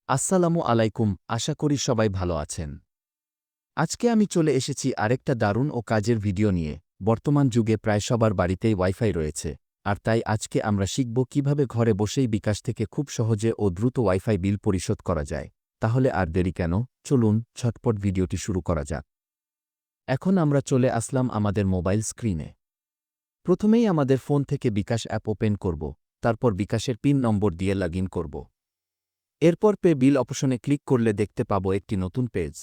আসসালামু আলাইকুম, আশা করি সবাই ভালো আছেন। আজকে আমি চলে এসেছি আরেকটা দারুণ ও কাজের ভিডিও নিয়ে। বর্তমান যুগে প্রায় সবার বাড়িতেই ওয়াইফাই রয়েছে, আর তাই আজকে আমরা শিখব কিভাবে ঘরে বসেই বিকাশ থেকে খুব সহজে ও দ্রুত ওয়াইফাই বিল পরিশোধ করা যায়। তাহলে আর দেরি কেন, চলুন ঝটপট ভিডিওটি শুরু করা যাক। এখন আমরা চলে আসলাম আমাদের মোবাইল স্ক্রিনে। প্রথমেই আমাদের ফোন থেকে বিকাশ অ্যাপ ওপেন করব, তারপর বিকাশের পিন নম্বর দিয়ে লগইন করব। এরপর পে বিল অপশনে ক্লিক করলে দেখতে পাবো একটি নতুন পেজ।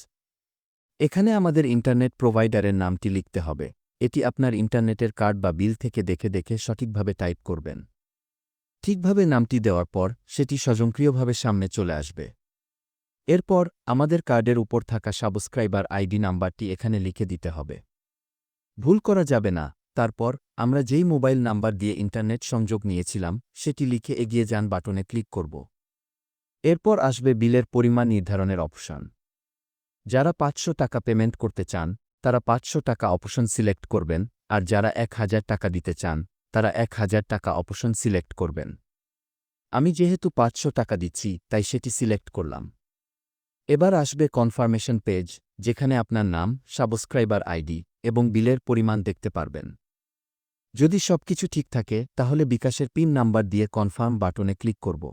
এখানে আমাদের ইন্টারনেট প্রোভাইডারের নামটি লিখতে হবে। এটি আপনার ইন্টারনেটের কার্ড বা বিল থেকে দেখে দেখে সঠিকভাবে টাইপ করবেন। ঠিকভাবে নামটি দেওয়ার পর সেটি স্বয়ংক্রিয়ভাবে সামনে চলে আসবে। এরপর আমাদের কার্ডের উপর থাকা সাবস্ক্রাইবার আইডি নাম্বারটি এখানে লিখে দিতে হবে। ভুল করা যাবে না। তারপর আমরা যেই মোবাইল নাম্বার দিয়ে ইন্টারনেট সংযোগ নিয়েছিলাম সেটি লিখে এগিয়ে যান বাটনে ক্লিক করব। এরপর আসবে বিলের পরিমাণ নির্ধারণের অপশন। যারা ৫০০ টাকা পেমেন্ট করতে চান তারা ৫০০ টাকা অপশন সিলেক্ট করবেন, আর যারা ১,০০০ টাকা দিতে চান তারা ১,০০০ টাকা অপশন সিলেক্ট করবেন। আমি যেহেতু ৫০০ টাকা দিচ্ছি তাই সেটি সিলেক্ট করলাম। এবার আসবে কনফার্মেশন পেজ, যেখানে আপনার নাম, সাবস্ক্রাইবার আইডি এবং বিলের পরিমাণ দেখতে পারবেন। যদি সবকিছু ঠিক থাকে তাহলে বিকাশের পিন নাম্বার দিয়ে কনফার্ম বাটনে ক্লিক করব।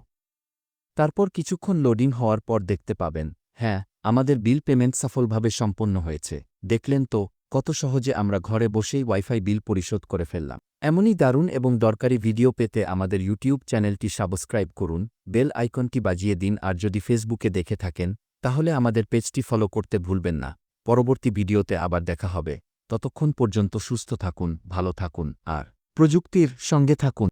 তারপর কিছুক্ষণ লোডিং হওয়ার পর দেখতে পাবেন, হ্যাঁ, আমাদের বিল পেমেন্ট সফলভাবে সম্পন্ন হয়েছে। দেখলেন তো কত সহজে আমরা ঘরে বসেই ওয়াইফাই বিল পরিশোধ করে ফেললাম। এমনই দারুণ এবং দরকারি ভিডিও পেতে আমাদের ইউটিউব চ্যানেলটি সাবস্ক্রাইব করুন, বেল আইকনটি বাজিয়ে দিন, আর যদি ফেসবুকে দেখে থাকেন তাহলে আমাদের পেজটি ফলো করতে ভুলবেন না। পরবর্তী ভিডিওতে আবার দেখা হবে। ততক্ষণ পর্যন্ত সুস্থ থাকুন, ভালো থাকুন আর প্রযুক্তির সঙ্গে থাকুন।